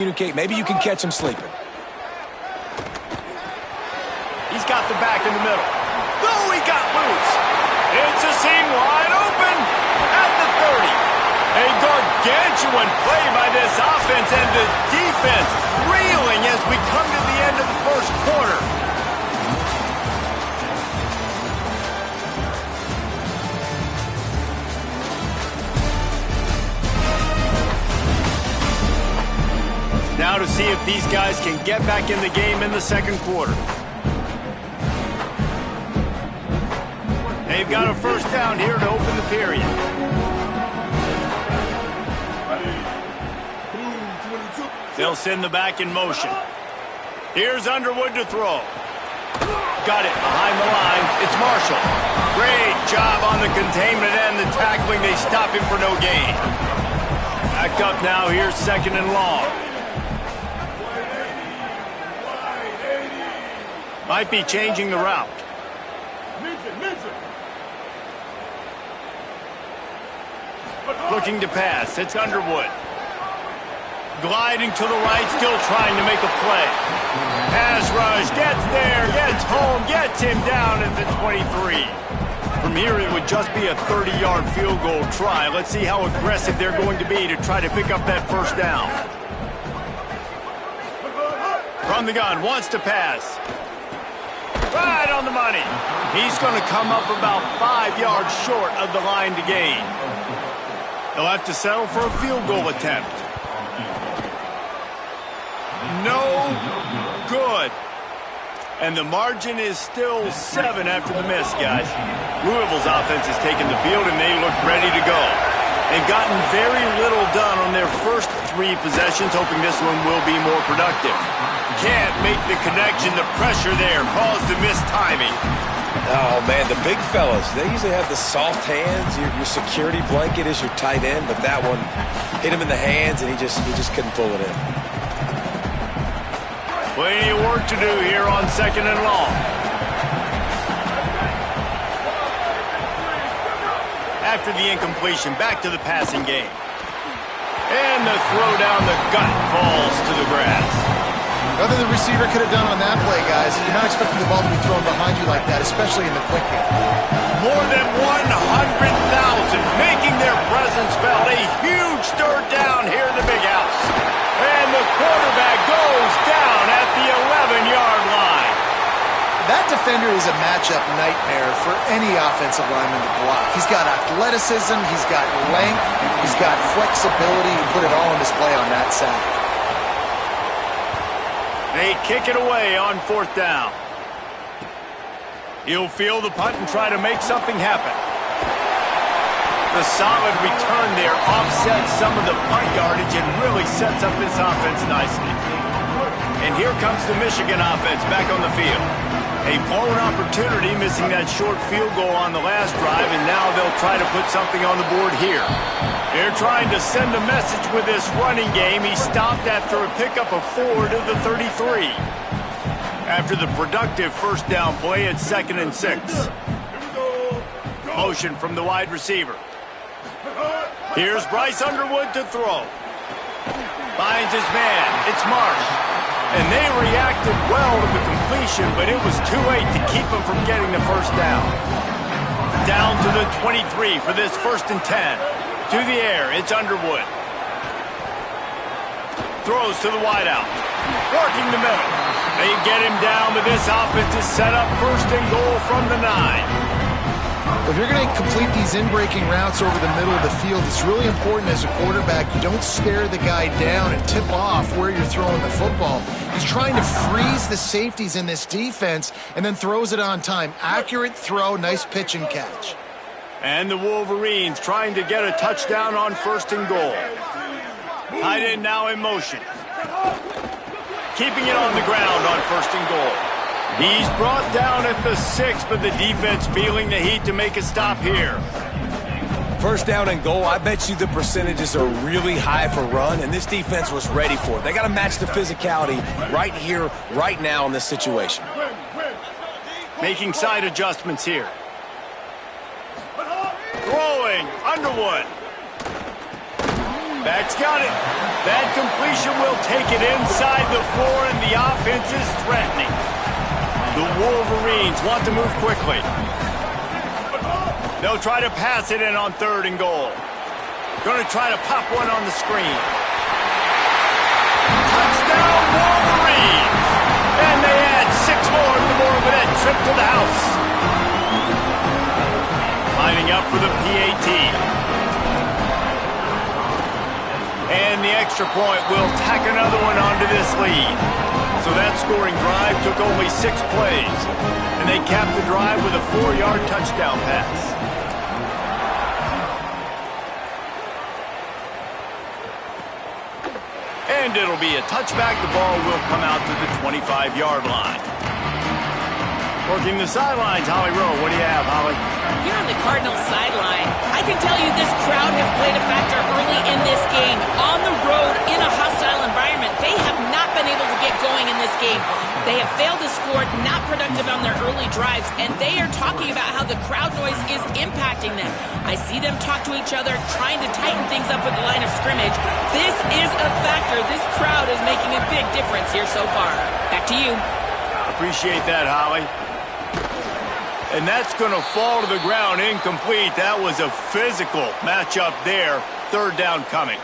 Communicate. Maybe you can catch him sleeping. He's got the back in the middle. Oh, he got loose. It's a seam wide open at the 30. A gargantuan play by this offense and the defense reeling as we come to the end of the first quarter. Now to see if these guys can get back in the game in the second quarter. They've got a first down here to open the period. They'll send the back in motion. Here's Underwood to throw. Got it behind the line. It's Marshall. Great job on the containment and the tackling. They stop him for no gain. Backed up now. Here's second and long. Might be changing the route. Looking to pass. It's Underwood. Gliding to the right, still trying to make a play. Pass rush, gets there, gets home, gets him down at the 23. From here, it would just be a 30-yard field goal try. Let's see how aggressive they're going to be to try to pick up that first down. From the gun, wants to pass. Right on the money. He's going to come up about 5 yards short of the line to gain. He'll have to settle for a field goal attempt. No good. And the margin is still 7 after the miss, guys. Louisville's offense has taken the field, and they look ready to go. They've gotten very little done on their first 3 possessions, hoping this one will be more productive. Can't make the connection. The pressure there caused the missed timing. Oh, man, the big fellas, they usually have the soft hands. Your security blanket is your tight end, but that one hit him in the hands, and he just couldn't pull it in. Plenty of work to do here on second and long. After the incompletion, back to the passing game. And the throw down the gut falls to the grass. Nothing the receiver could have done on that play, guys. You're not expecting the ball to be thrown behind you like that, especially in the quick game. More than 100,000 making their presence felt. A huge third down here in the big house. And the quarterback goes down at the 11-yard line. That defender is a matchup nightmare for any offensive lineman to block. He's got athleticism, he's got length, he's got flexibility. He put it all on display on that sack. They kick it away on fourth down. He'll field the punt and try to make something happen. The solid return there offsets some of the punt yardage and really sets up this offense nicely. And here comes the Michigan offense back on the field. A blown opportunity, missing that short field goal on the last drive, and now they'll try to put something on the board here. They're trying to send a message with this running game. He stopped after a pickup of 4 to the 33. After the productive first down play, it's 2nd and 6. Motion from the wide receiver. Here's Bryce Underwood to throw. Finds his man. It's Marsh. And they reacted well to the completion, but it was too late to keep him from getting the first down. Down to the 23 for this 1st and 10. To the air, it's Underwood. Throws to the wideout. Working the middle. They get him down, but this offense is set up 1st and goal from the 9. If you're going to complete these in-breaking routes over the middle of the field, it's really important as a quarterback you don't stare the guy down and tip off where you're throwing the football. He's trying to freeze the safeties in this defense and then throws it on time. Accurate throw, nice pitch and catch. And the Wolverines trying to get a touchdown on 1st and goal. Tight end now in motion. Keeping it on the ground on 1st and goal. He's brought down at the 6, but the defense feeling the heat to make a stop here. 1st down and goal, I bet you the percentages are really high for run, and this defense was ready for it. They got to match the physicality right here, right now in this situation. Making side adjustments here. Throwing, Underwood. That's got it. That completion will take it inside the 4, and the offense is threatening. The Wolverines want to move quickly. They'll try to pass it in on 3rd and goal. Going to try to pop one on the screen. Touchdown, Wolverines! And they add 6 more to the board with that trip to the house. Lining up for the PAT. And the extra point will tack another one onto this lead. So that scoring drive took only 6 plays. And they capped the drive with a 4-yard touchdown pass. And it'll be a touchback. The ball will come out to the 25-yard line. Working the sidelines, Holly Rowe. What do you have, Holly? Here on the Cardinals sideline, I can tell you this crowd has played a factor early in this game. On the road, in a hostile environment, they have not been able to get going in this game. They have failed to score, not productive on their early drives, and they are talking about how the crowd noise is impacting them. I see them talk to each other, trying to tighten things up with the line of scrimmage. This is a factor. This crowd is making a big difference here so far. Back to you. Appreciate that, Holly. And that's going to fall to the ground incomplete. That was a physical matchup there. 3rd down coming.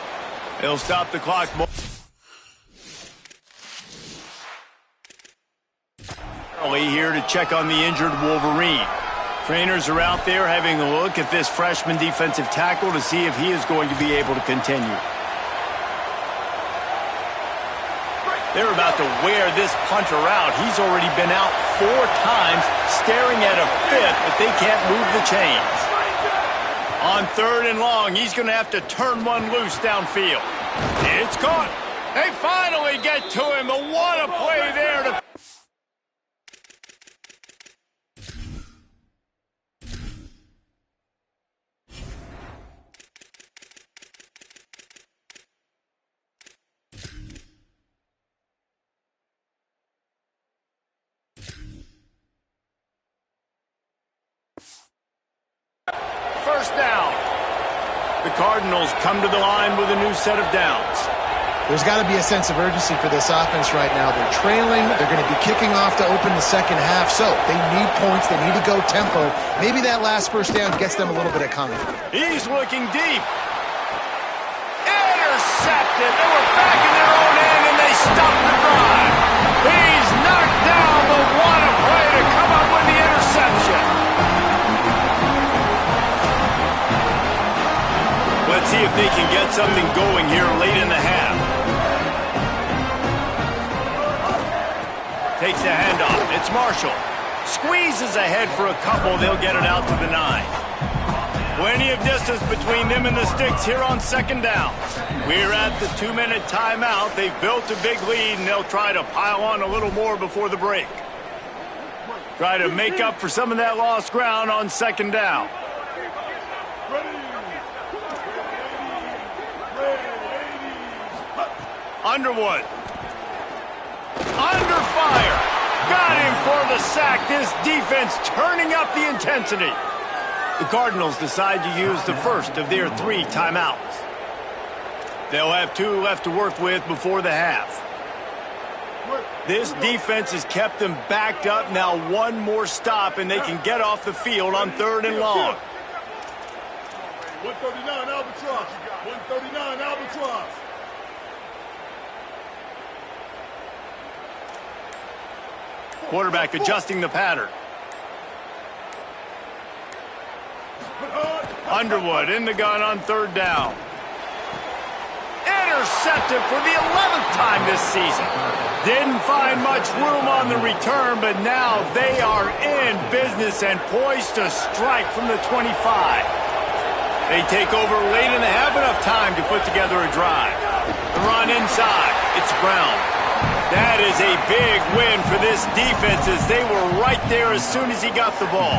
They'll stop the clock. Early here to check on the injured Wolverine. Trainers are out there having a look at this freshman defensive tackle to see if he is going to be able to continue. They're about to wear this punter out. He's already been out 4 times, staring at a 5th, but they can't move the chains. On 3rd and long, he's going to have to turn one loose downfield. It's caught. They finally get to him. But what a play there to... First down. The Cardinals come to the line with a new set of downs. There's got to be a sense of urgency for this offense right now. They're trailing. They're going to be kicking off to open the second half. So they need points. They need to go tempo. Maybe that last first down gets them a little bit of confidence. He's looking deep. Intercepted. They were back in their own end, and they stopped the drive. He's knocked down, but what a play to come up with the interception. Let's see if they can get something going here late in the half. Takes the handoff. It's Marshall. Squeezes ahead for a couple. They'll get it out to the 9. Plenty of distance between them and the sticks here on 2nd down. We're at the 2-minute timeout. They've built a big lead, and they'll try to pile on a little more before the break. Try to make up for some of that lost ground on 2nd down. Underwood. Under fire. Got him for the sack. This defense turning up the intensity. The Cardinals decide to use the first of their 3 timeouts. They'll have 2 left to work with before the half. This defense has kept them backed up. Now 1 more stop, and they can get off the field on 3rd and long. 139 Albatross. 139 Albatross. Quarterback adjusting the pattern. Underwood in the gun on 3rd down. Intercepted for the 11th time this season. Didn't find much room on the return, but now they are in business and poised to strike from the 25. They take over late in the half, enough time to put together a drive. The run inside. It's Brown. That is a big win for this defense, as they were right there as soon as he got the ball.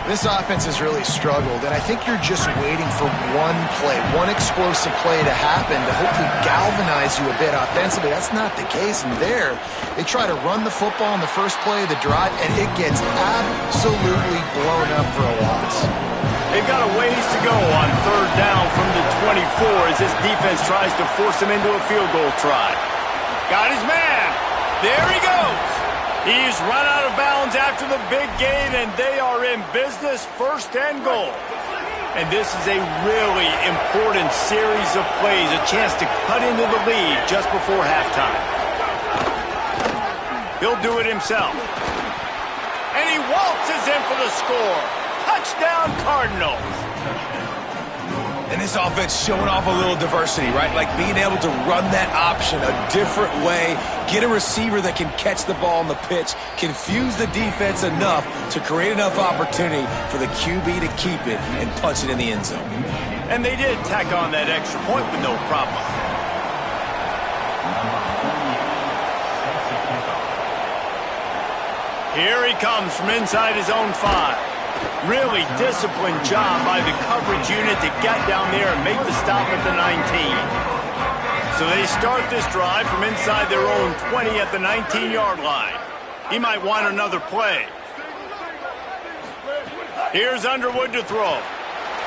This offense has really struggled, and I think you're just waiting for one play, one explosive play to happen to hopefully galvanize you a bit offensively. That's not the case, and there, they try to run the football in the first play of the drive, and it gets absolutely blown up for a loss. They've got a ways to go on third down from the 24 as this defense tries to force him into a field goal try. Got his man. There he goes. He's run out of bounds after the big gain, and they are in business, first and goal. And this is a really important series of plays, a chance to cut into the lead just before halftime. He'll do it himself. And he waltzes in for the score. Touchdown, Cardinals. And this offense showing off a little diversity, right? Like being able to run that option a different way, get a receiver that can catch the ball on the pitch, confuse the defense enough to create enough opportunity for the QB to keep it and punch it in the end zone. And they did tack on that extra point with no problem. Here he comes from inside his own 5. Really disciplined job by the coverage unit to get down there and make the stop at the 19. So they start this drive from inside their own 20 at the 19-yard line. He might want another play. Here's Underwood to throw.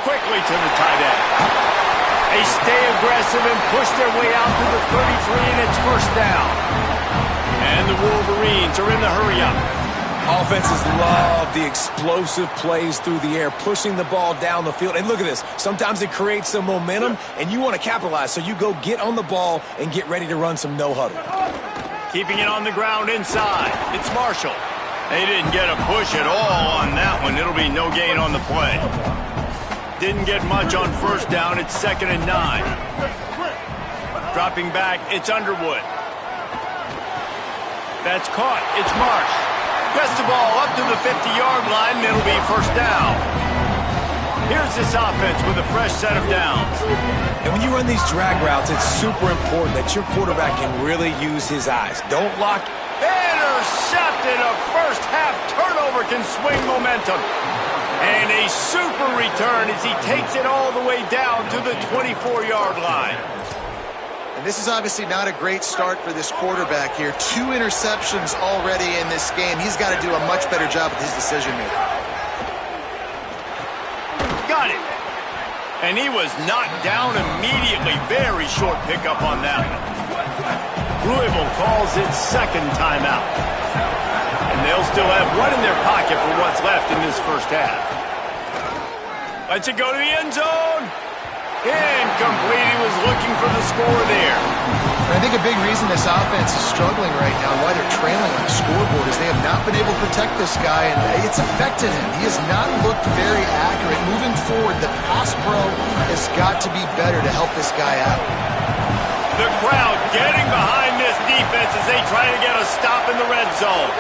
Quickly to the tight end. They stay aggressive and push their way out to the 33, and it's first down. And the Wolverines are in the hurry-up. Offenses love the explosive plays through the air, pushing the ball down the field. And look at this. Sometimes it creates some momentum, and you want to capitalize. So you go get on the ball and get ready to run some no-huddle. Keeping it on the ground inside. It's Marshall. They didn't get a push at all on that one. It'll be no gain on the play. Didn't get much on first down. It's 2nd and 9. Dropping back, it's Underwood. That's caught. It's Marsh. Gets the ball up to the 50-yard line, and it'll be first down. Here's this offense with a fresh set of downs. And when you run these drag routes, it's super important that your quarterback can really use his eyes. Don't lock. Intercepted. A first-half turnover can swing momentum. And a super return as he takes it all the way down to the 24-yard line. And this is obviously not a great start for this quarterback here. 2 interceptions already in this game. He's got to do a much better job with his decision-making. Got it. And he was knocked down immediately. Very short pickup on that one. Louisville calls it second timeout. And they'll still have one in their pocket for what's left in this first half. Lets it go to the end zone. Incomplete. He was looking for the score there. I think a big reason this offense is struggling right now, why they're trailing on the scoreboard, is they have not been able to protect this guy, and it's affected him. He has not looked very accurate. Moving forward, the pass pro has got to be better to help this guy out. The crowd getting behind this defense as they try to get a stop in the red zone.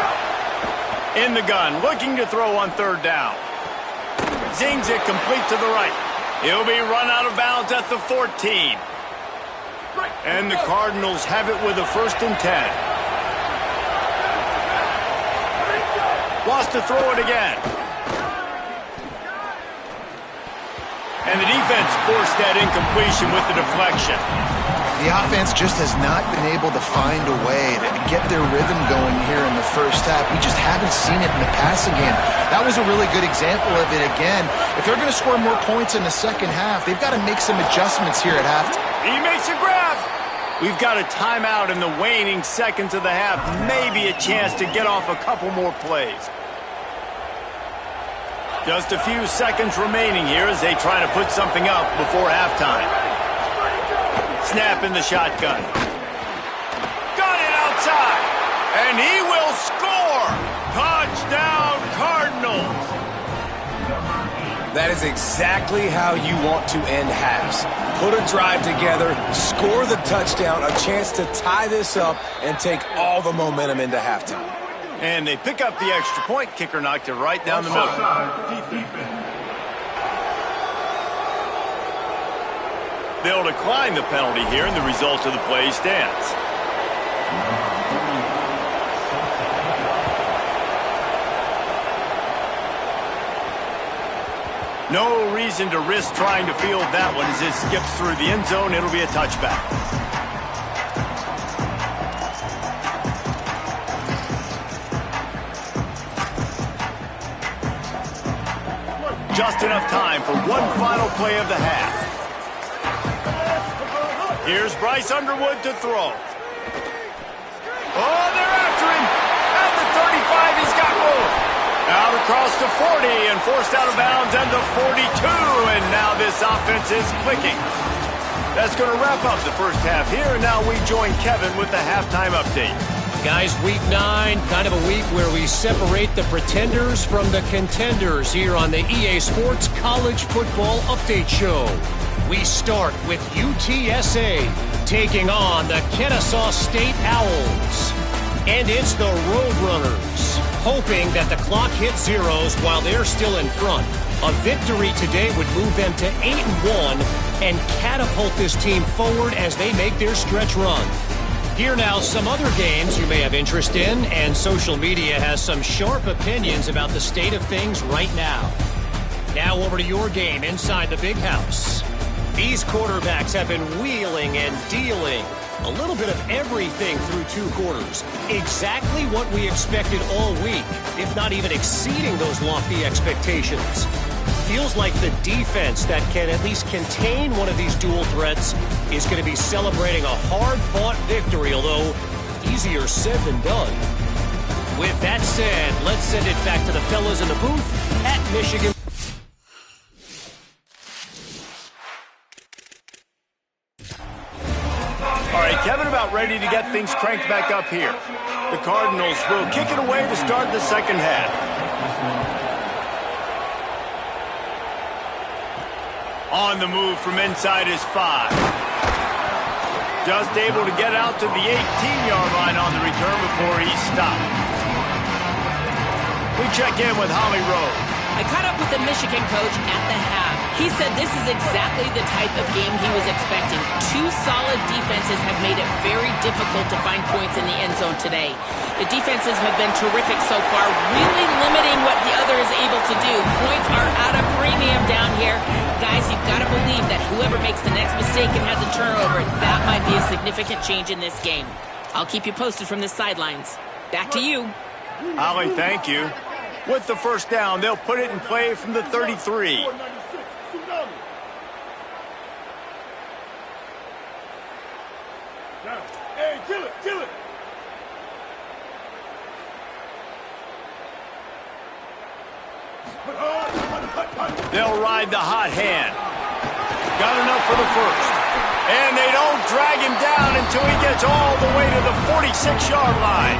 In the gun, looking to throw on third down. Zings it complete to the right. He'll be run out of bounds at the 14. And the Cardinals have it with a 1st and 10. Wants to throw it again. And the defense forced that incompletion with the deflection. The offense just has not been able to find a way to get their rhythm going here in the first half. We just haven't seen it in the passing game. That was a really good example of it again. If they're going to score more points in the second half, they've got to make some adjustments here at halftime. He makes a grab. We've got a timeout in the waning seconds of the half. Maybe a chance to get off a couple more plays. Just a few seconds remaining here as they try to put something up before halftime. Snap in the shotgun. Got it outside. And he will score. Touchdown, Cardinals. That is exactly how you want to end halves. Put a drive together, score the touchdown, a chance to tie this up and take all the momentum into halftime. And they pick up the extra point. Kicker knocked it right down the middle. They'll decline the penalty here, and the result of the play stands. No reason to risk trying to field that one as it skips through the end zone. It'll be a touchback. just enough time for one final play of the half. Here's Bryce Underwood to throw. Oh, they're after him. At the 35, he's got more. Out across the 40 and forced out of bounds and the 42. And now this offense is clicking. That's going to wrap up the first half here. And now we join Kevin with the halftime update. Guys, week 9, kind of a week where we separate the pretenders from the contenders here on the EA Sports College Football Update Show. We start with UTSA taking on the Kennesaw State Owls. And it's the Roadrunners, hoping that the clock hits zeros while they're still in front. A victory today would move them to 8-1 and catapult this team forward as they make their stretch run. Here now, some other games you may have interest in, and social media has some sharp opinions about the state of things right now. Now over to your game inside the big house. These quarterbacks have been wheeling and dealing. A little bit of everything through 2 quarters. Exactly what we expected all week, if not even exceeding those lofty expectations. Feels like the defense that can at least contain one of these dual threats is going to be celebrating a hard-fought victory, although easier said than done. With that said, let's send it back to the fellas in the booth at Michigan. All right, Kevin about ready to get things cranked back up here. The Cardinals will kick it away to start the second half. On the move from inside is 5. Just able to get out to the 18-yard line on the return before he's stopped. We check in with Holly Rowe. I caught up with the Michigan coach at the half. He said this is exactly the type of game he was expecting. 2 solid defenses have made it very difficult to find points in the end zone today. The defenses have been terrific so far, really limiting what the other is able to do. Points are at a premium down here. Guys, you've got to believe that whoever makes the next mistake and has a turnover, that might be a significant change in this game. I'll keep you posted from the sidelines. Back to you. Holly, thank you. With the first down, they'll put it in play from the 33. Hey, kill it, kill it. They'll ride the hot hand. Got enough for the first. And they don't drag him down until he gets all the way to the 46-yard line.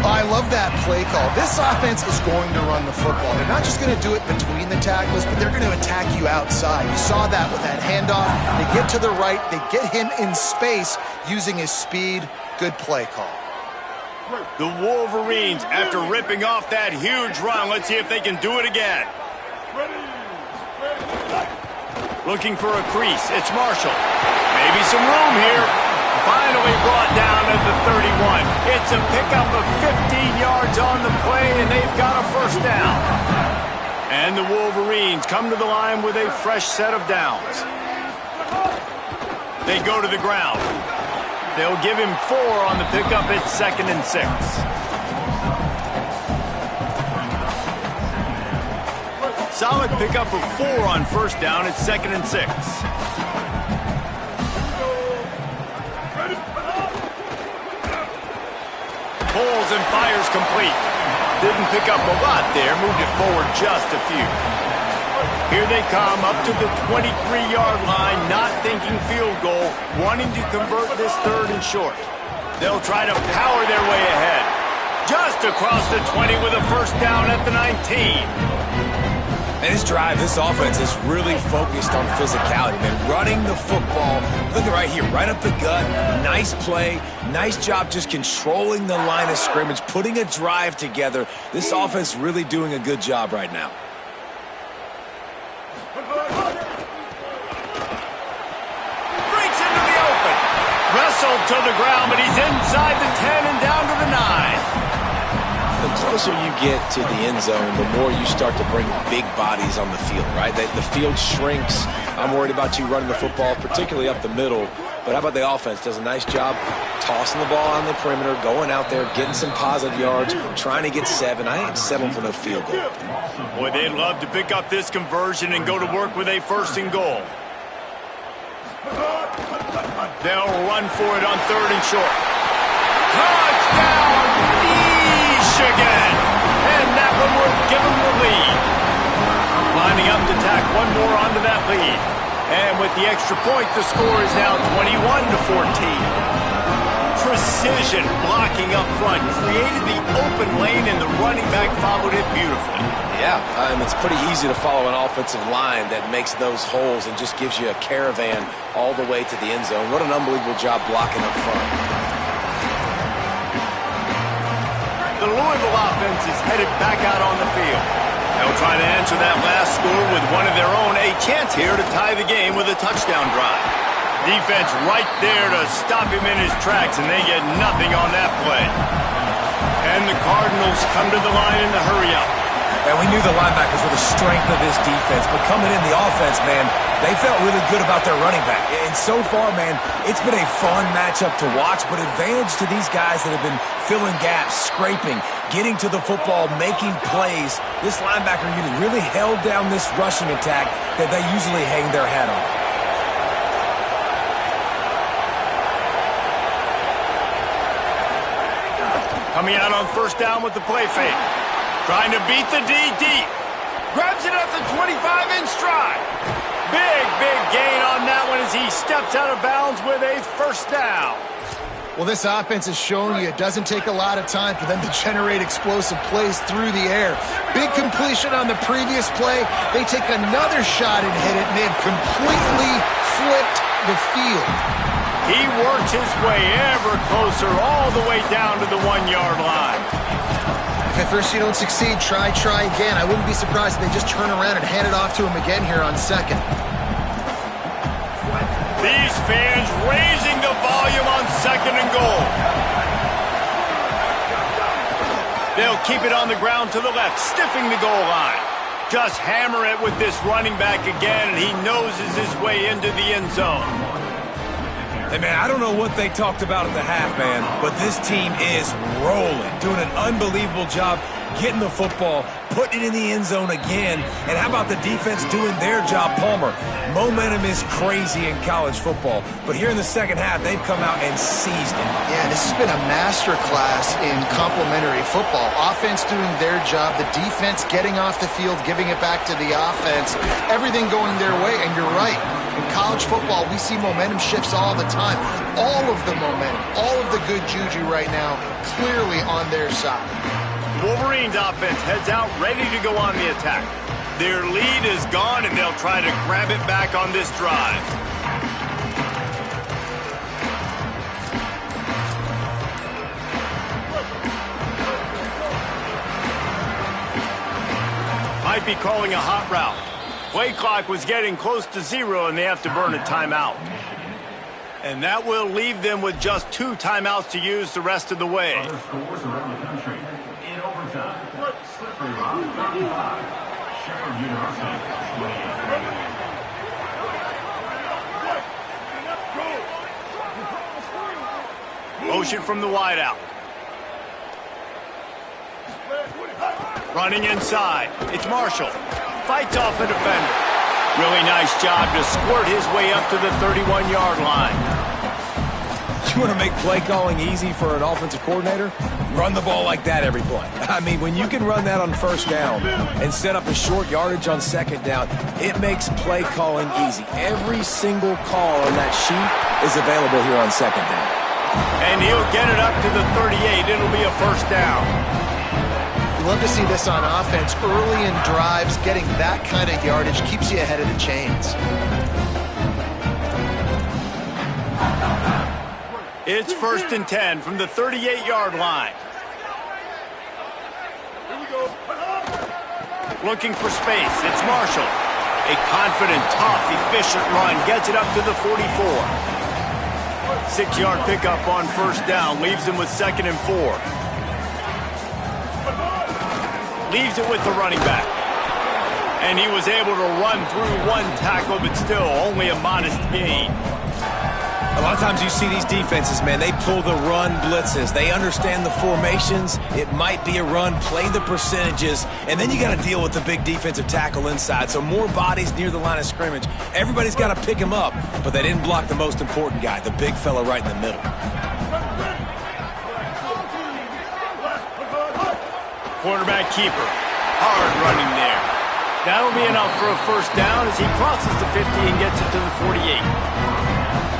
I love that play call. This offense is going to run the football. They're not just going to do it between the tackles, but they're going to attack you outside. You saw that with that handoff. They get to the right. They get him in space using his speed. Good play call. The Wolverines, after ripping off that huge run, let's see if they can do it again. Looking for a crease. It's Marshall. Maybe some room here. Finally brought down at the 31. It's a pickup of 15 yards on the play, and they've got a first down. And the Wolverines come to the line with a fresh set of downs. They go to the ground. They'll give him 4 on the pickup. It's 2nd and 6. Solid pickup of 4 on first down. It's 2nd and 6. Pulls and fires complete. Didn't pick up a lot there. Moved it forward just a few. Here they come up to the 23-yard line, not thinking field goal, wanting to convert this 3rd and short. They'll try to power their way ahead. Just across the 20 with a first down at the 19. And this drive, this offense is really focused on physicality, man. Running the football. Look at right here, right up the gut. Nice play. Nice job just controlling the line of scrimmage, putting a drive together. This offense really doing a good job right now. Breaks into the open. Wrestled to the ground, but he's inside the 10 and down to the 9. The closer you get to the end zone, the more you start to bring big bodies on the field, right? The field shrinks. I'm worried about you running the football, particularly up the middle. But how about the offense? Does a nice job tossing the ball on the perimeter, going out there, getting some positive yards, trying to get 7. I ain't settling for no field goal. Boy, they'd love to pick up this conversion and go to work with a 1st and goal. They'll run for it on 3rd and short. Touchdown, Michigan! And that one will give them the lead. Lining up to tack one more onto that lead. And with the extra point, the score is now 21-14. Precision blocking up front created the open lane, and the running back followed it beautifully. Yeah, it's pretty easy to follow an offensive line that makes those holes and just gives you a caravan all the way to the end zone. What an unbelievable job blocking up front. The Louisville offense is headed back out on the field. They'll try to answer that last score with one of their own. A chance here to tie the game with a touchdown drive. Defense right there to stop him in his tracks, and they get nothing on that play. And the Cardinals come to the line in the hurry-up. And we knew the linebackers were the strength of this defense, but coming in the offense, man, they felt really good about their running back. And so far, man, it's been a fun matchup to watch, but advantage to these guys that have been filling gaps, scraping, getting to the football, making plays. This linebacker unit really held down this rushing attack that they usually hang their hat on. Coming out on 1st down with the play fake. Trying to beat the D deep. Grabs it at the 25-inch stride. Big gain on that one as he steps out of bounds with a 1st down. Well, this offense has shown you it doesn't take a lot of time for them to generate explosive plays through the air. Big completion on the previous play. They take another shot and hit it, and they've completely flipped the field. He works his way ever closer all the way down to the 1-yard line. If at first you don't succeed, try again. I wouldn't be surprised if they just turn around and hand it off to him again here on 2nd. These fans raising the volume on 2nd and goal. They'll keep it on the ground to the left, stiffing the goal line. Just hammer it with this running back again, and he noses his way into the end zone. Hey, man, I don't know what they talked about at the half, man, but this team is rolling, doing an unbelievable job getting the football, putting it in the end zone again. And how about the defense doing their job, Palmer? Momentum is crazy in college football, but here in the 2nd half, they've come out and seized it. Yeah, this has been a master class in complementary football. Offense doing their job, the defense getting off the field, giving it back to the offense, everything going their way, and you're right. In college football, we see momentum shifts all the time. All of the momentum, all of the good juju right now, clearly on their side. Wolverines offense heads out, ready to go on the attack. Their lead is gone, and they'll try to grab it back on this drive. Might be calling a hot route. Play clock was getting close to 0, and they have to burn a timeout. And that will leave them with just 2 timeouts to use the rest of the way. Other scores around the country. In overtime, Slippery Rock 35, Shepherd University 28. Motion from the wideout. Running inside. It's Marshall. Fights off a defender. Really nice job to squirt his way up to the 31-yard line. You want to make play calling easy for an offensive coordinator? Run the ball like that every play. I mean, when you can run that on 1st down and set up a short yardage on 2nd down, it makes play calling easy. Every single call on that sheet is available here on 2nd down. And he'll get it up to the 38. It'll be a 1st down. Love to see this on offense. Early in drives, getting that kind of yardage keeps you ahead of the chains. It's 1st and 10 from the 38-yard line. Looking for space. It's Marshall. A confident, tough, efficient run gets it up to the 44. 6-yard pickup on 1st down leaves him with 2nd and 4. Leaves it with the running back. And he was able to run through 1 tackle, but still only a modest gain. A lot of times you see these defenses, man, they pull the run blitzes. They understand the formations. It might be a run, play the percentages, and then you got to deal with the big defensive tackle inside. So more bodies near the line of scrimmage. Everybody's got to pick him up, but they didn't block the most important guy, the big fella right in the middle. Quarterback keeper. Hard running there. That'll be enough for a first down as he crosses the 50 and gets it to the 48.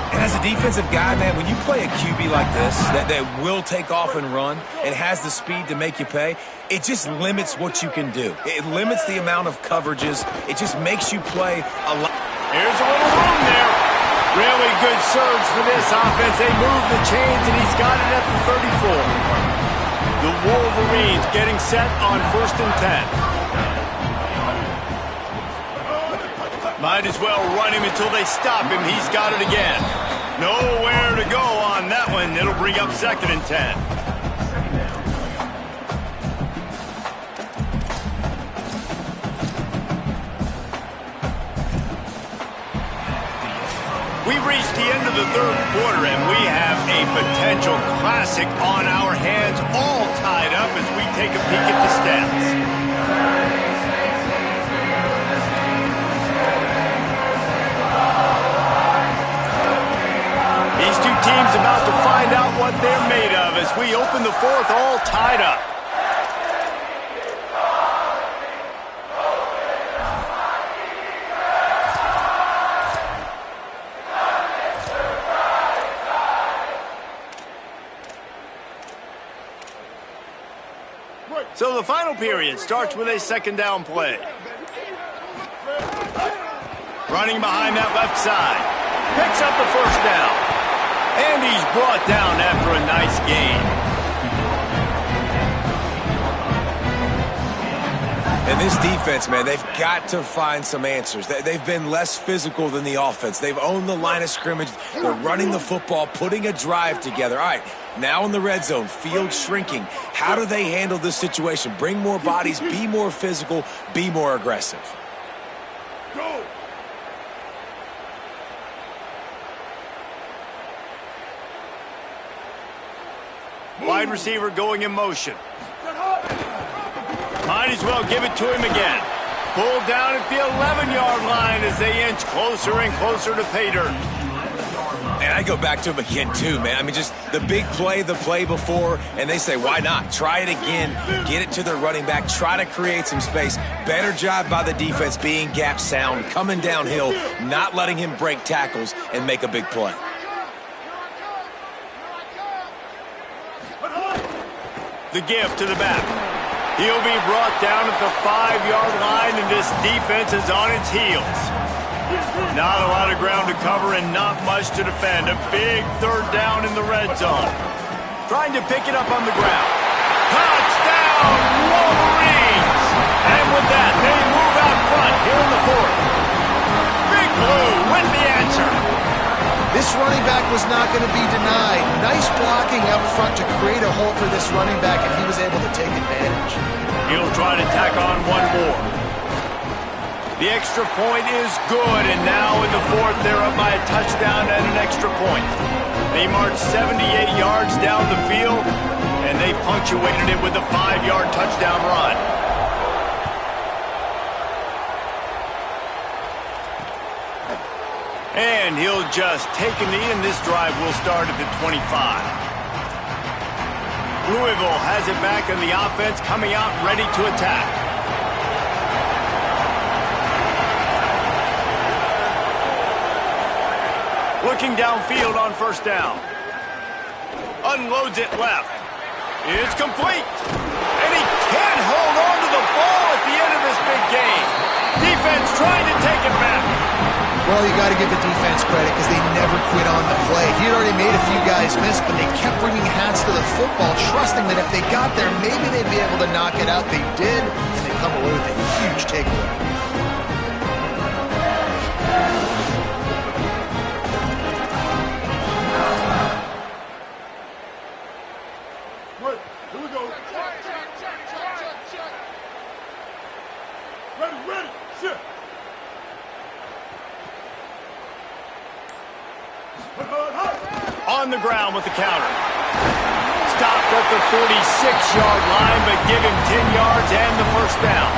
And as a defensive guy, man, when you play a QB like this that will take off and run and has the speed to make you pay, it just limits what you can do. It limits the amount of coverages. It just makes you play a lot. Here's a little room there. Really good surge for this offense. They move the chains, and he's got it at the 34. The Wolverines getting set on 1st and 10. Might as well run him until they stop him. He's got it again. Nowhere to go on that one. It'll bring up 2nd and 10. We've reached the end of the 3rd quarter, and we have a potential classic on our hands, all tied up as we take a peek at the stats. These two teams about to find out what they're made of as we open the 4th, all tied up. So the final period starts with a 2nd down play. Running behind that left side. Picks up the 1st down. And he's brought down after a nice gain. And this defense, man, they've got to find some answers. They've been less physical than the offense. They've owned the line of scrimmage. They're running the football, putting a drive together. All right, now in the red zone, field shrinking. How do they handle this situation? Bring more bodies, be more physical, be more aggressive. Go! Wide receiver going in motion. Might as well give it to him again. Pulled down at the 11-yard line as they inch closer and closer to pay dirt. And I go back to him again, too, man. I mean, just the big play, the play before, and they say, why not? Try it again, get it to their running back, try to create some space. Better job by the defense being gap sound, coming downhill, not letting him break tackles and make a big play. The give to the back. He'll be brought down at the 5-yard line, and this defense is on its heels. Not a lot of ground to cover and not much to defend. A big 3rd down in the red zone. Trying to pick it up on the ground. Touchdown, Wolverines! And with that, they move out front here in the 4th. Big Blue with the answer. This running back was not going to be denied. Nice blocking up front to create a hole for this running back, and he was able to take advantage. He'll try to tack on one more. The extra point is good, and now in the 4th, they're up by a touchdown and an extra point. They marched 78 yards down the field, and they punctuated it with a 5-yard touchdown run. And he'll just take a knee, and this drive will start at the 25. Louisville has it back, and the offense coming out ready to attack. Looking downfield on 1st down. Unloads it left. It's complete. And he can't hold on to the ball at the end of this big game. Defense trying to take it back. Well, you got to give the defense credit because they never quit on the play. He had already made a few guys miss, but they kept bringing hats to the football, trusting that if they got there, maybe they'd be able to knock it out. They did, and they come away with a huge takeaway. Right, here we go. Ready, sit. Hard. on the ground with the counter. Stopped at the 46-yard line, but give him 10 yards and the first down.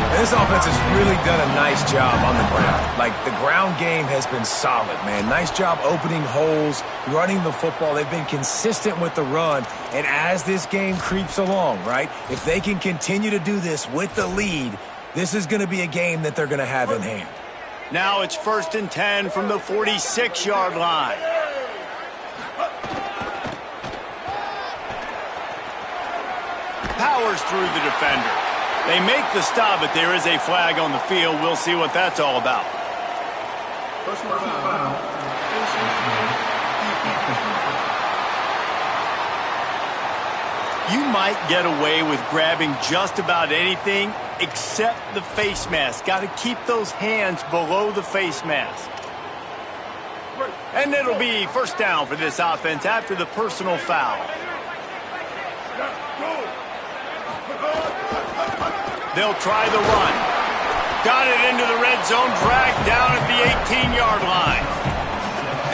And this offense has really done a nice job on the ground. Like, the ground game has been solid, man. Nice job opening holes, running the football. They've been consistent with the run. And as this game creeps along, right, if they can continue to do this with the lead, this is going to be a game that they're going to have in hand. Now it's 1st and 10 from the 46-yard line. Powers through the defender. They make the stop, but there is a flag on the field. We'll see what that's all about. You might get away with grabbing just about anything except the face mask. Got to keep those hands below the face mask. And it'll be first down for this offense after the personal foul. They'll try the run. Got it into the red zone, dragged down at the 18-yard line.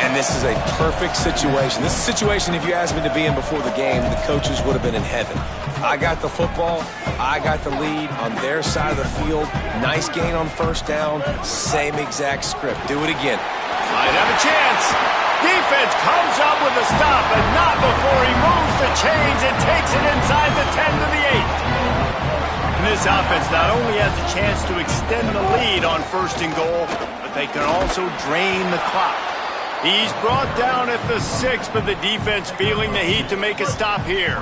And this is a perfect situation. This is a situation, if you asked me to be in before the game, the coaches would have been in heaven. I got the football. I got the lead on their side of the field. Nice gain on first down. Same exact script. Do it again. Might have a chance. Defense comes up with a stop, but not before he moves the chains and takes it inside the 10 to the 8. And this offense not only has a chance to extend the lead on 1st and goal, but they can also drain the clock. He's brought down at the 6, but the defense feeling the heat to make a stop here.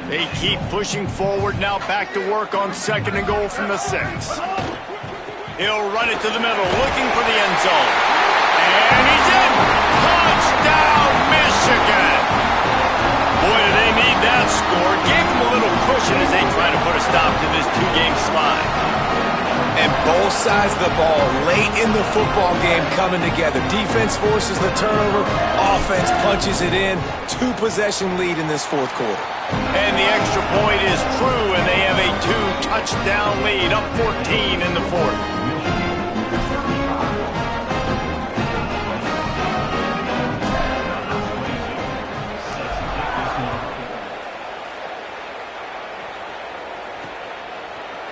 They keep pushing forward, now back to work on 2nd and goal from the 6. He'll run it to the middle, looking for the end zone. And he's in! Touchdown, Michigan! Boy, do they need that score. Gave them a little cushion as they try to put a stop to this 2-game slide. And both sides of the ball late in the football game coming together. Defense forces the turnover. Offense punches it in. 2-possession lead in this 4th quarter. And the extra point is true, and they have a 2-touchdown lead, up 14 in the 4th.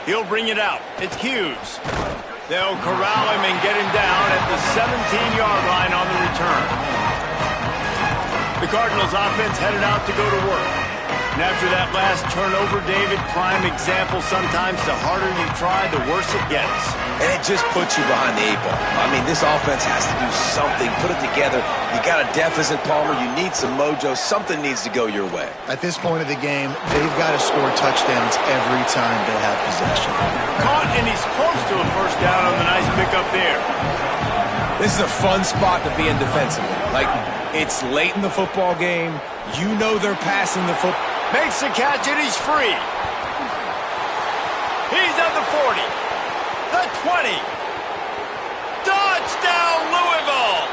He'll bring it out. It's Hughes. They'll corral him and get him down at the 17-yard line on the return. The Cardinals offense headed out to go to work. And after that last turnover, David, prime example, sometimes the harder you try, the worse it gets. And it just puts you behind the 8 ball. I mean, this offense has to do something, put it together. You got a deficit, Palmer. You need some mojo. Something needs to go your way. At this point of the game, they've got to score touchdowns every time they have possession. Caught, and he's close to a first down on the nice pickup there. This is a fun spot to be in defensively. Like, it's late in the football game. You know they're passing the football. Makes the catch, and he's free. He's at the 40. The 20. Touchdown, Louisville!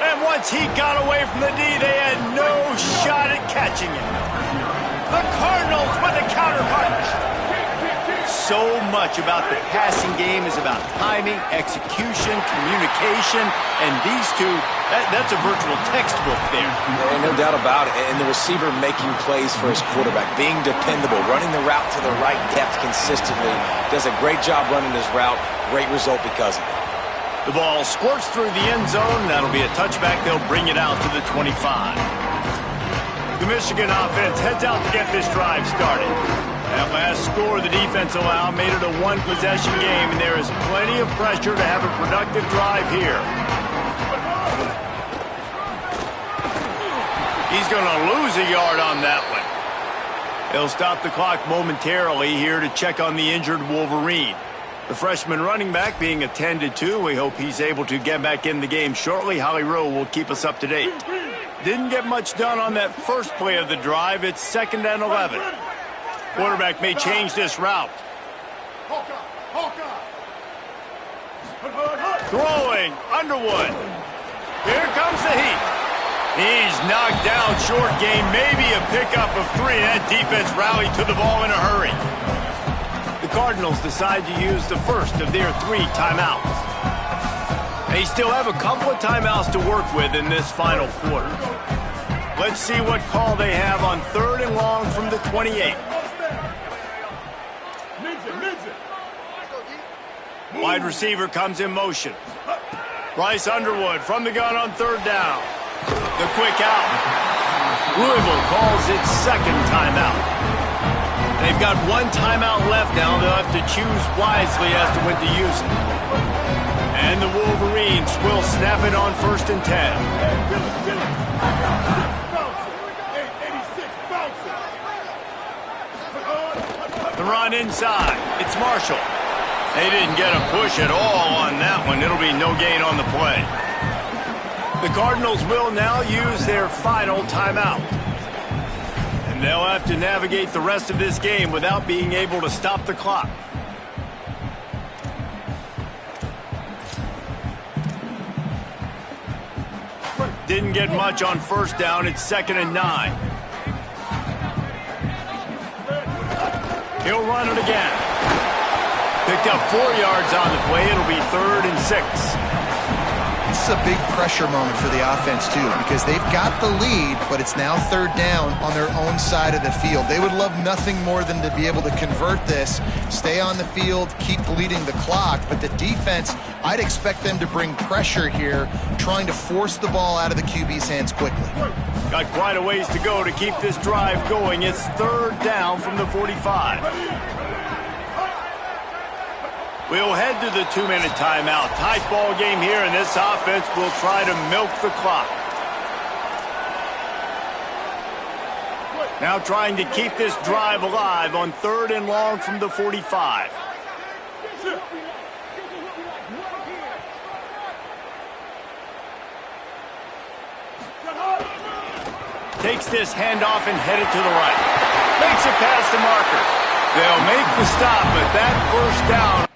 And once he got away from the D, they had no shot at catching him. The Cardinals with a counter punch. So much about the passing game is about timing, execution, communication, and these two, that's a virtual textbook there. And no doubt about it. And the receiver making plays for his quarterback, being dependable, running the route to the right depth consistently. Does a great job running his route. Great result because of it. The ball squirts through the end zone. That'll be a touchback. They'll bring it out to the 25. The Michigan offense heads out to get this drive started. That last score the defense allowed made it a 1-possession game, and there is plenty of pressure to have a productive drive here. He's going to lose a yard on that one. They'll stop the clock momentarily here to check on the injured Wolverine. The freshman running back being attended to. We hope he's able to get back in the game shortly. Holly Rowe will keep us up to date. Didn't get much done on that first play of the drive. It's 2nd and 11. Quarterback may change this route. Throwing, Underwood. Here comes the heat. He's knocked down, short gain, maybe a pickup of 3. That defense rallied to the ball in a hurry. The Cardinals decide to use the first of their 3 timeouts. They still have a couple of timeouts to work with in this final quarter. Let's see what call they have on 3rd and long from the 28. Wide receiver comes in motion. Bryce Underwood from the gun on 3rd down. The quick out. Louisville calls its 2nd timeout. They've got 1 timeout left now. They'll have to choose wisely as to when to use it. And the Wolverines will snap it on 1st and 10. The run inside. It's Marshall. They didn't get a push at all on that one. It'll be no gain on the play. The Cardinals will now use their final timeout. And they'll have to navigate the rest of this game without being able to stop the clock. Didn't get much on 1st down. It's 2nd and 9. He'll run it again. Picked up 4 yards on the play. It'll be 3rd and 6. This is a big pressure moment for the offense, too, because they've got the lead, but it's now 3rd down on their own side of the field. They would love nothing more than to be able to convert this, stay on the field, keep bleeding the clock. But the defense, I'd expect them to bring pressure here, trying to force the ball out of the QB's hands quickly. Got quite a ways to go to keep this drive going. It's 3rd down from the 45. We'll head to the 2-minute timeout. Tight ball game here, and this offense will try to milk the clock. Now trying to keep this drive alive on 3rd and long from the 45. Takes this handoff and headed to the right. Makes it past the marker. They'll make the stop, but that 1st down.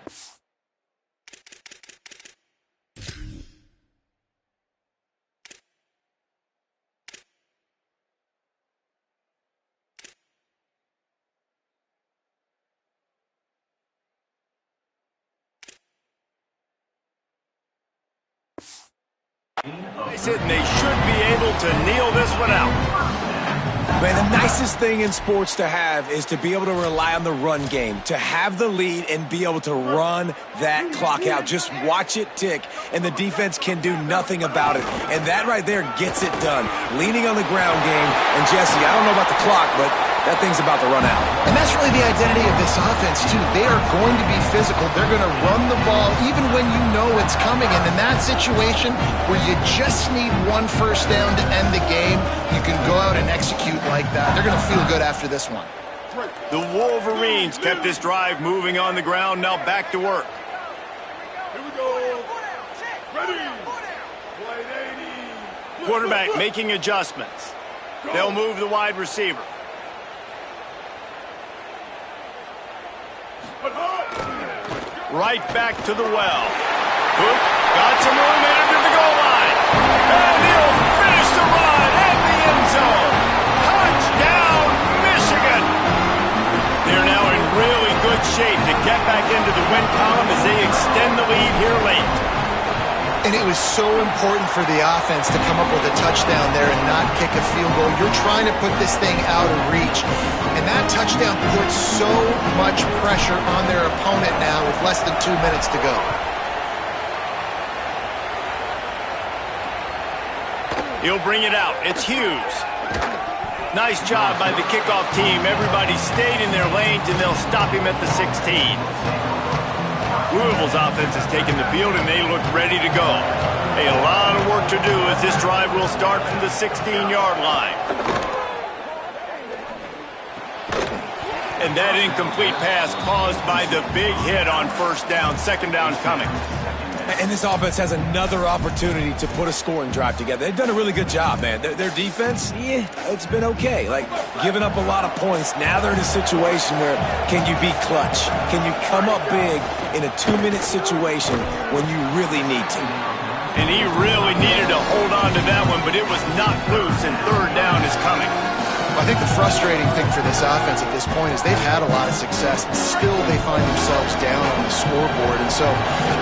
And they should be able to kneel this one out. Man, the nicest thing in sports to have is to be able to rely on the run game, to have the lead and be able to run that clock out. Just watch it tick, and the defense can do nothing about it. And that right there gets it done. Leaning on the ground game. And Jesse, I don't know about the clock, but that thing's about to run out. And that's really the identity of this offense, too. They are going to be physical. They're going to run the ball even when you know it's coming. And in that situation where you just need 1 1st down to end the game, you can go out and execute like that. They're going to feel good after this one. The Wolverines kept this drive moving on the ground. Now back to work. Here we go. Ready. Quarterback making adjustments. They'll move the wide receiver. Right back to the well. Hook got some room headed to the goal line. And he'll finish the run at the end zone. Touchdown, Michigan. They're now in really good shape to get back into the win column as they extend the lead here late. And it was so important for the offense to come up with a touchdown there and not kick a field goal. You're trying to put this thing out of reach. And that touchdown puts so much pressure on their opponent now with less than 2 minutes to go. He'll bring it out. It's Hughes. Nice job by the kickoff team. Everybody stayed in their lanes, and they'll stop him at the 16. Louisville's offense has taken the field, and they look ready to go. A lot of work to do as this drive will start from the 16-yard line. And that incomplete pass caused by the big hit on 1st down. 2nd down coming. And this offense has another opportunity to put a scoring drive together. They've done a really good job, man. Their defense, yeah, it's been okay. Like, giving up a lot of points. Now they're in a situation where can you be clutch? Can you come up big in a 2-minute situation when you really need to? And he really needed to hold on to that one, but it was knocked loose, and 3rd down is coming. I think the frustrating thing for this offense at this point is they've had a lot of success, and still they find themselves down on the scoreboard. And so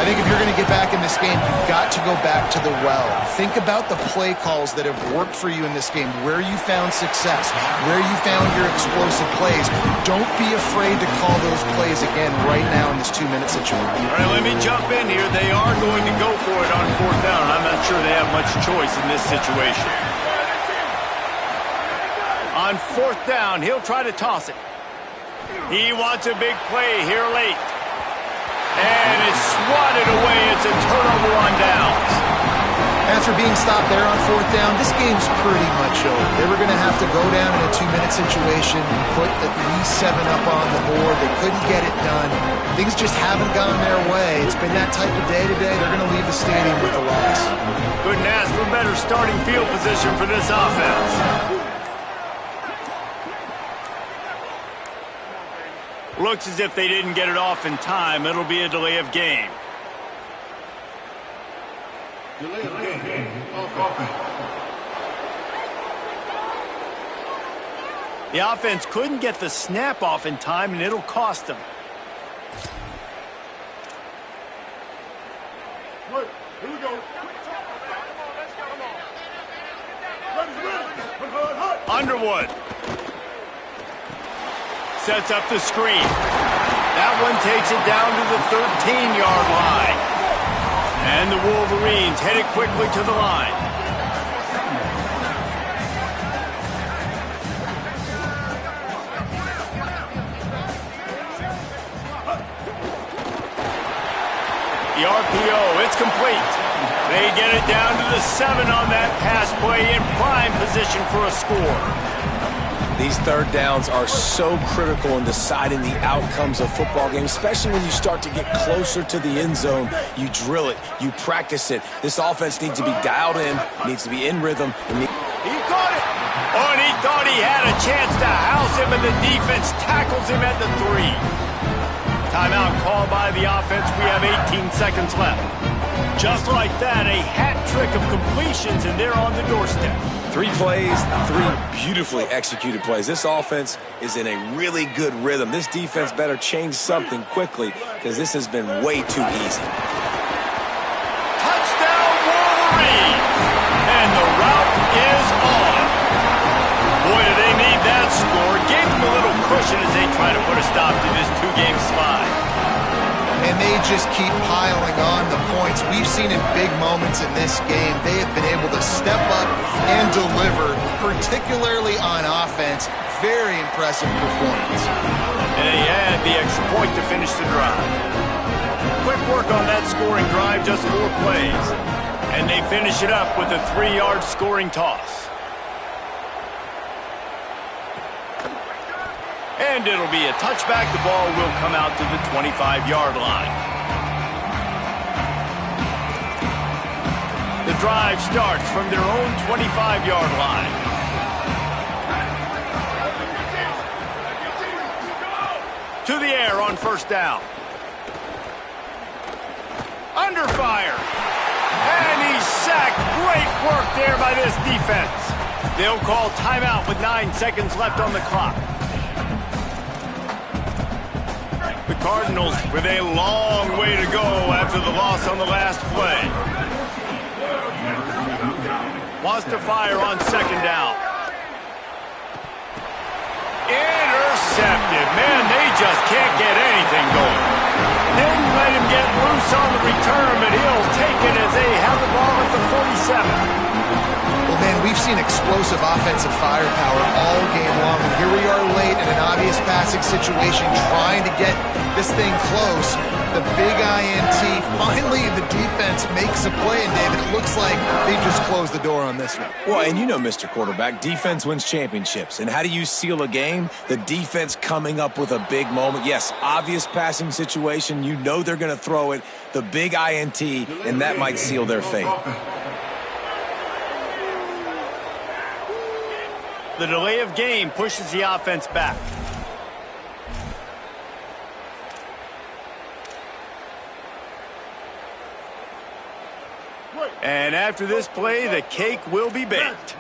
I think if you're going to get back in this game, you've got to go back to the well. Think about the play calls that have worked for you in this game, where you found success, where you found your explosive plays. Don't be afraid to call those plays again right now in this 2-minute situation. All right, let me jump in here. They are going to go for it on 4th down. I'm not sure they have much choice in this situation. On 4th down, he'll try to toss it. He wants a big play here late. And it's swatted away. It's a turnover on downs. After being stopped there on 4th down, this game's pretty much over. They were going to have to go down in a 2-minute situation, put at least 7 up on the board. They couldn't get it done. Things just haven't gone their way. It's been that type of day today. They're going to leave the stadium with a loss. Couldn't ask for better starting field position for this offense. Looks as if they didn't get it off in time. It'll be a delay of game. Delay of game. The offense couldn't get the snap off in time, and it'll cost them. Right, here we go. Ready. Underwood sets up the screen. That one takes it down to the 13-yard line. And the Wolverines headed quickly to the line. The RPO, it's complete. They get it down to the 7 on that pass play, in prime position for a score. These 3rd downs are so critical in deciding the outcomes of football games, especially when you start to get closer to the end zone. You drill it, you practice it. This offense needs to be dialed in, needs to be in rhythm. He caught it! Oh, and he thought he had a chance to house him, and the defense tackles him at the 3. Timeout called by the offense. We have 18 seconds left. Just like that, a hat trick of completions, and they're on the doorstep. 3 plays, 3 beautifully executed plays. This offense is in a really good rhythm. This defense better change something quickly, because this has been way too easy. Touchdown, Wolverines! And the route is on. Boy, do they need that score. Gave them a little cushion as they try to put a stop to this 2-game slide. And they just keep piling on the points. We've seen in big moments in this game, they have been able to step up and deliver, particularly on offense. Very impressive performance. And they had the extra point to finish the drive. Quick work on that scoring drive, just 4 plays. And they finish it up with a 3-yard scoring toss. And it'll be a touchback. The ball will come out to the 25-yard line. The drive starts from their own 25-yard line. To the air on 1st down. Under fire. And he's sacked. Great work there by this defense. They'll call timeout with 9 seconds left on the clock. The Cardinals with a long way to go after the loss on the last play. Wants to fire on 2nd down. Intercepted. Man, they just can't get anything going. Didn't let him get loose on the return, but he'll take it as they have the ball at the 47. Well, man, we've seen explosive offensive firepower all game long, and here we are late in an obvious passing situation trying to get this thing close. The big INT, finally the defense makes a play, and David, it looks like they just closed the door on this one. Well, and you know, Mr. Quarterback, defense wins championships. And how do you seal a game? The defense coming up with a big moment. Yes, obvious passing situation. You know they're going to throw it. The big INT, and that might seal their fate. The delay of game pushes the offense back. And after this play, the cake will be baked.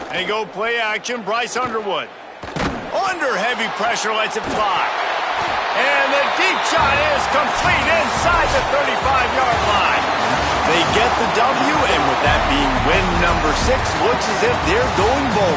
They go play action, Bryce Underwood. Under heavy pressure, lets it fly. And the deep shot is complete inside the 35-yard line. They get the W, and with that being win number 6, looks as if they're going bowling.